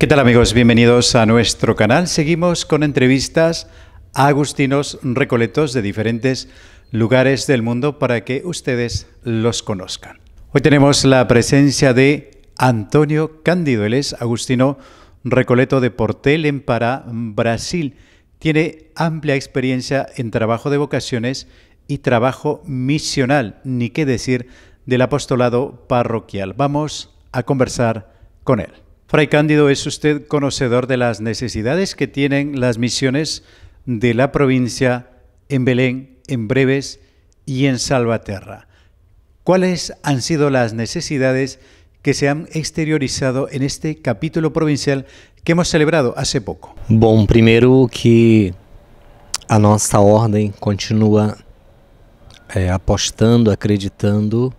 ¿Qué tal amigos? Bienvenidos a nuestro canal. Seguimos con entrevistas a agustinos recoletos de diferentes lugares del mundo para que ustedes los conozcan. Hoy tenemos la presencia de Antonio Cândido. Él es agustino recoleto de Portel, en Pará, Brasil. Tiene amplia experiencia en trabajo de vocaciones y trabajo misional, ni qué decir del apostolado parroquial. Vamos a conversar con él. Fray Cândido, ¿es usted conocedor de las necesidades que tienen las misiones de la provincia en Belén, en Breves y en Salvaterra? ¿Cuáles han sido las necesidades que se han exteriorizado en este capítulo provincial que hemos celebrado hace poco? Bom, primeiro que a nossa ordem continua apostando, acreditando,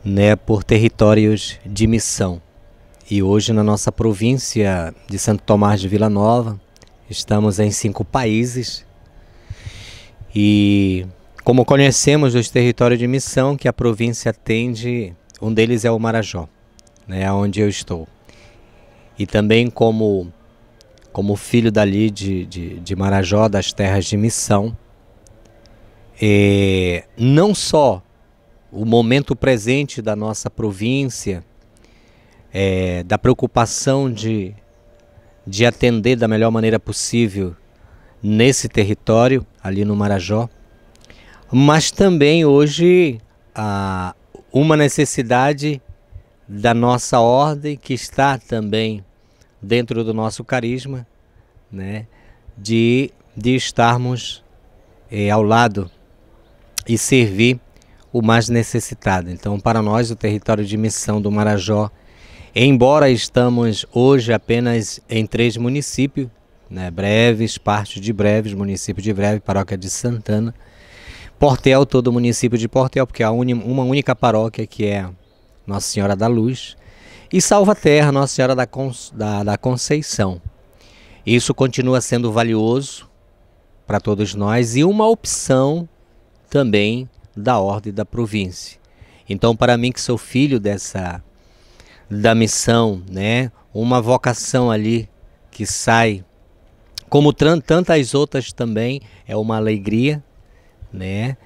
né, por territórios de missão. E hoje na nossa província de Santo Tomás de Vila Nova, estamos em 5 países. E como conhecemos os territórios de missão que a província atende, um deles é o Marajó, né, onde eu estou. E também como filho dali de Marajó, das terras de missão, não só o momento presente da nossa província, da preocupação de atender da melhor maneira possível nesse território, ali no Marajó, mas também hoje uma necessidade da nossa ordem, que está também dentro do nosso carisma, né, de estarmos ao lado e servir o mais necessitado. Então, para nós, o território de missão do Marajó, embora estamos hoje apenas em 3 municípios, né, Breves, parte de Breves, município de Breves, paróquia de Santana, Portel, todo o município de Portel, porque há uma única paróquia que é Nossa Senhora da Luz, e Salvaterra, Nossa Senhora da Conceição. Isso continua sendo valioso para todos nós e uma opção também da ordem da província. Então, para mim, que sou filho da missão, né, uma vocação ali que sai, como tantas outras também, é uma alegria, né,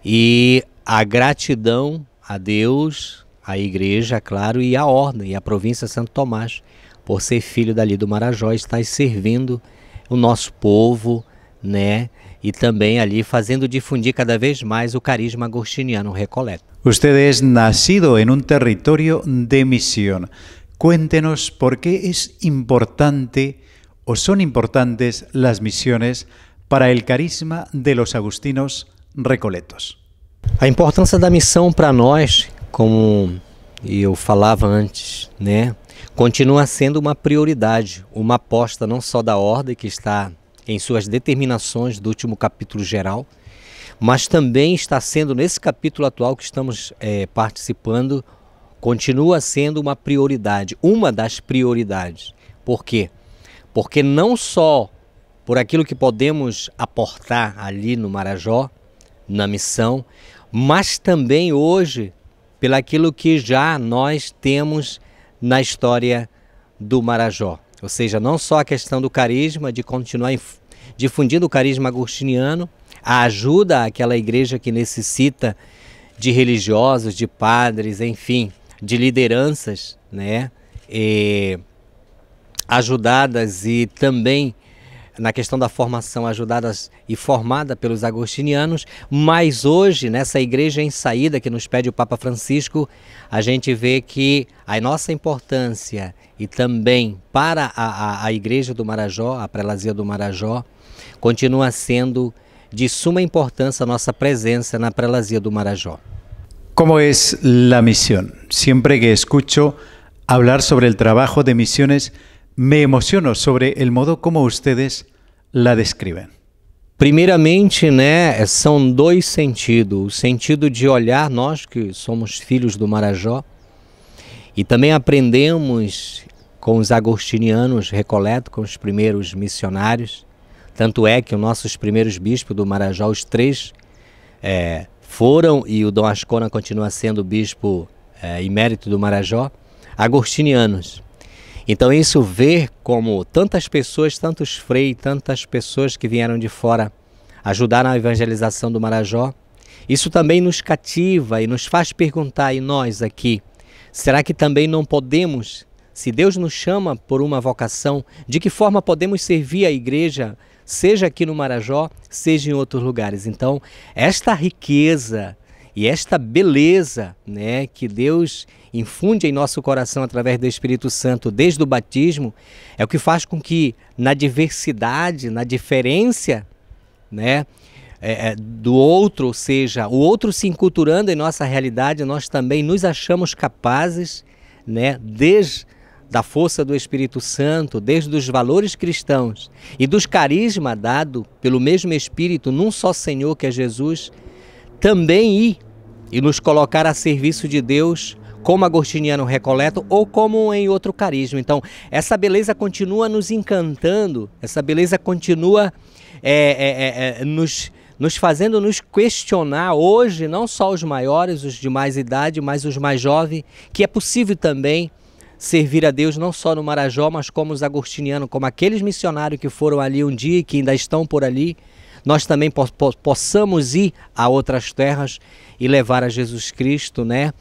e a gratidão a Deus, a igreja, claro, e a ordem, e a província Santo Tomás, por ser filho dali do Marajó, estar servindo o nosso povo, né, e também ali fazendo difundir cada vez mais o carisma agostiniano recoleto. Usted es nacido en un territorio de misión. Cuéntenos por qué es importante o son importantes las misiones para el carisma de los agustinos recoletos. A importância da missão para nós, como eu falava antes, né, continua sendo uma prioridade, uma aposta não só da ordem, que está em suas determinações do último capítulo geral, mas também está sendo, nesse capítulo atual que estamos participando, continua sendo uma prioridade, uma das prioridades. Por quê? Porque não só por aquilo que podemos aportar ali no Marajó, na missão, mas também hoje pelaquilo que já nós temos na história do Marajó. Ou seja, não só a questão do carisma, de continuar difundindo o carisma agostiniano, a ajuda àquela igreja que necessita de religiosos, de padres, enfim, de lideranças, né, ajudadas, e também na questão da formação, ajudadas e formada pelos agostinianos. Mas hoje, nessa igreja em saída que nos pede o Papa Francisco, a gente vê que a nossa importância, e também para a igreja do Marajó, a prelazia do Marajó, continua sendo de suma importância a nossa presença na prelazia do Marajó. ¿Cómo es la misión? Siempre que escucho hablar sobre el trabajo de misiones, me emociono sobre el modo como ustedes la describen. Primeiramente, né, são 2 sentidos. O sentido de olhar, nós que somos filhos do Marajó, e também aprendemos com os agostinianos recoletos, com os primeiros missionários. Tanto é que os nossos primeiros bispos do Marajó, os 3, foram, e o Dom Ascona continua sendo bispo emérito do Marajó, agostinianos. Então isso ver como tantas pessoas, tantos freios, tantas pessoas que vieram de fora ajudar na evangelização do Marajó, isso também nos cativa e nos faz perguntar, e nós aqui, será que também não podemos, se Deus nos chama por uma vocação, de que forma podemos servir a igreja, seja aqui no Marajó, seja em outros lugares? Então, esta riqueza e esta beleza, né, que Deus infunde em nosso coração através do Espírito Santo desde o batismo, é o que faz com que na diversidade, na diferença, né, do outro, ou seja, o outro se enculturando em nossa realidade, nós também nos achamos capazes, né, desde da força do Espírito Santo, desde os valores cristãos e dos carismas dados pelo mesmo Espírito num só Senhor que é Jesus, também ir e nos colocar a serviço de Deus como agostiniano recoleto ou como em outro carisma. Então, essa beleza continua nos encantando, essa beleza continua nos fazendo nos questionar hoje, não só os maiores, os de mais idade, mas os mais jovens, que é possível também servir a Deus não só no Marajó, mas como os agostinianos, como aqueles missionários que foram ali um dia e que ainda estão por ali, nós também possamos ir a outras terras e levar a Jesus Cristo, né?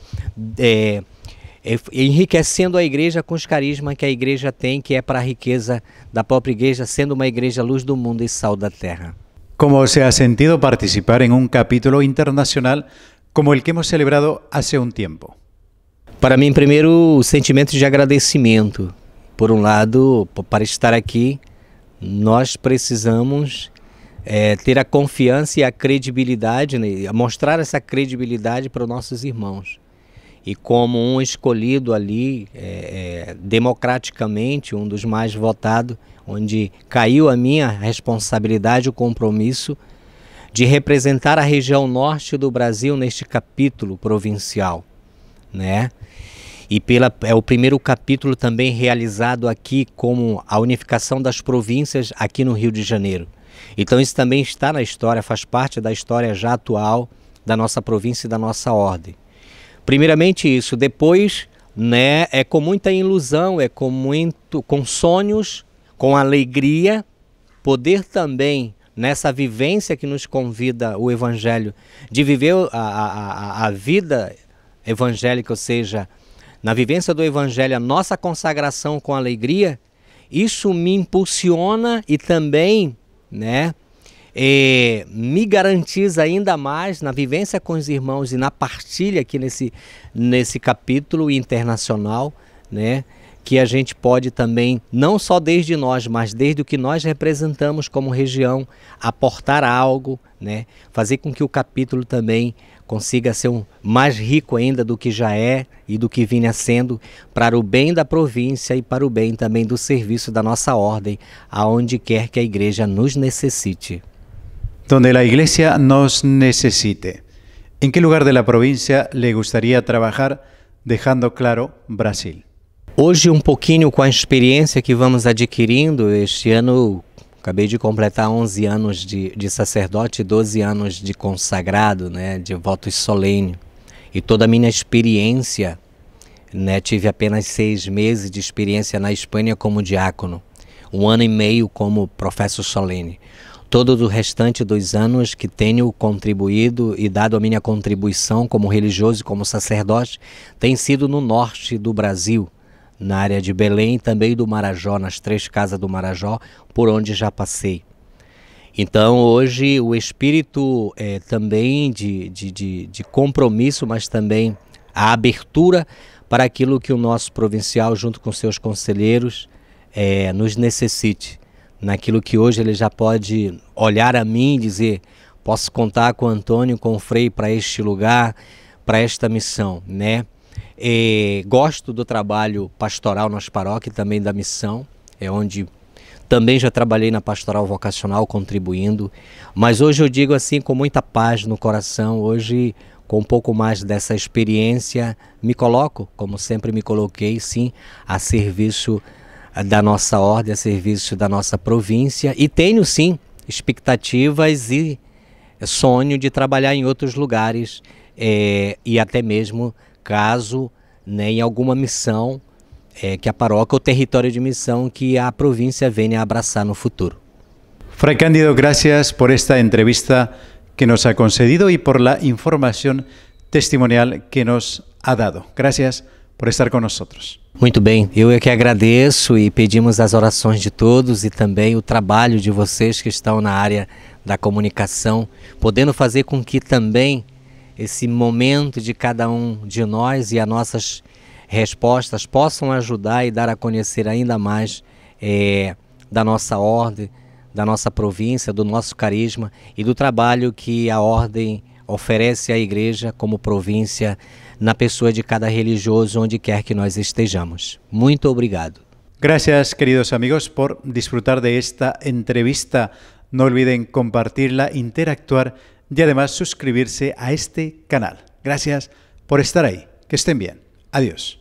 Enriquecendo a igreja com os carismas que a igreja tem, que é para a riqueza da própria igreja, sendo uma igreja luz do mundo e sal da terra. ¿Cómo se ha sentido participar en un capítulo internacional como el que hemos celebrado hace un tiempo? Para mim, primeiro, o sentimento de agradecimento. Por um lado, para estar aqui, nós precisamos ter a confiança e a credibilidade, né, mostrar essa credibilidade para os nossos irmãos. E como um escolhido ali, democraticamente, um dos mais votados, onde caiu a minha responsabilidade, o compromisso de representar a região norte do Brasil neste capítulo provincial, né? E é o primeiro capítulo também realizado aqui como a unificação das províncias aqui no Rio de Janeiro. Então isso também está na história, faz parte da história já atual da nossa província e da nossa ordem. Primeiramente isso, depois, né, é com muita ilusão, com sonhos, com alegria, poder também, nessa vivência que nos convida o Evangelho, de viver a vida evangélica, ou seja, na vivência do Evangelho, a nossa consagração com alegria, isso me impulsiona e também, né, me garantiza ainda mais na vivência com os irmãos e na partilha aqui nesse capítulo internacional, né, que a gente pode também, não só desde nós, mas desde o que nós representamos como região, aportar algo, né, fazer com que o capítulo também consiga ser mais rico ainda do que já é e do que vinha sendo, para o bem da província e para o bem também do serviço da nossa ordem, aonde quer que a igreja nos necessite. Donde la Iglesia nos necesite. ¿En qué lugar de la provincia le gustaría trabajar, dejando claro Brasil? Hoje, um pouquinho com a experiência que vamos adquirindo, este ano acabei de completar 11 anos de sacerdote e 12 anos de consagrado, né, de votos solene. E toda a minha experiência, né, tive apenas 6 meses de experiência na Espanha como diácono, 1 ano e meio como professor solene. Todo o restante dos anos que tenho contribuído e dado a minha contribuição como religioso e como sacerdote tem sido no norte do Brasil, na área de Belém e também do Marajó, nas 3 casas do Marajó, por onde já passei. Então hoje o espírito também de compromisso, mas também a abertura para aquilo que o nosso provincial, junto com seus conselheiros, nos necessite. Naquilo que hoje ele já pode olhar a mim e dizer, posso contar com o Antônio, com o Frei para este lugar, para esta missão, né? Gosto do trabalho pastoral nas paróquias, também da missão, onde também já trabalhei na pastoral vocacional contribuindo, mas hoje eu digo assim com muita paz no coração, hoje com um pouco mais dessa experiência, me coloco, como sempre me coloquei, sim, a serviço da nossa ordem, a serviço da nossa província, e tenho sim expectativas e sonho de trabalhar em outros lugares e até mesmo caso, né, em alguma missão que a paróquia, o território de missão que a província venha a abraçar no futuro. Fray Cándido, gracias por esta entrevista que nos ha concedido y por la información testimonial que nos ha dado. Gracias por estar com nós. Muito bem, eu é que agradeço e pedimos as orações de todos e também o trabalho de vocês que estão na área da comunicação, podendo fazer com que também esse momento de cada um de nós e as nossas respostas possam ajudar e dar a conhecer ainda mais da nossa ordem, da nossa província, do nosso carisma e do trabalho que a ordem oferece à igreja como província na pessoa de cada religioso onde quer que nós estejamos. Muito obrigado. Gracias, queridos amigos, por disfrutar de esta entrevista. No olviden compartirla, interactuar y además suscribirse a este canal. Gracias por estar ahí. Que estén bien. Adiós.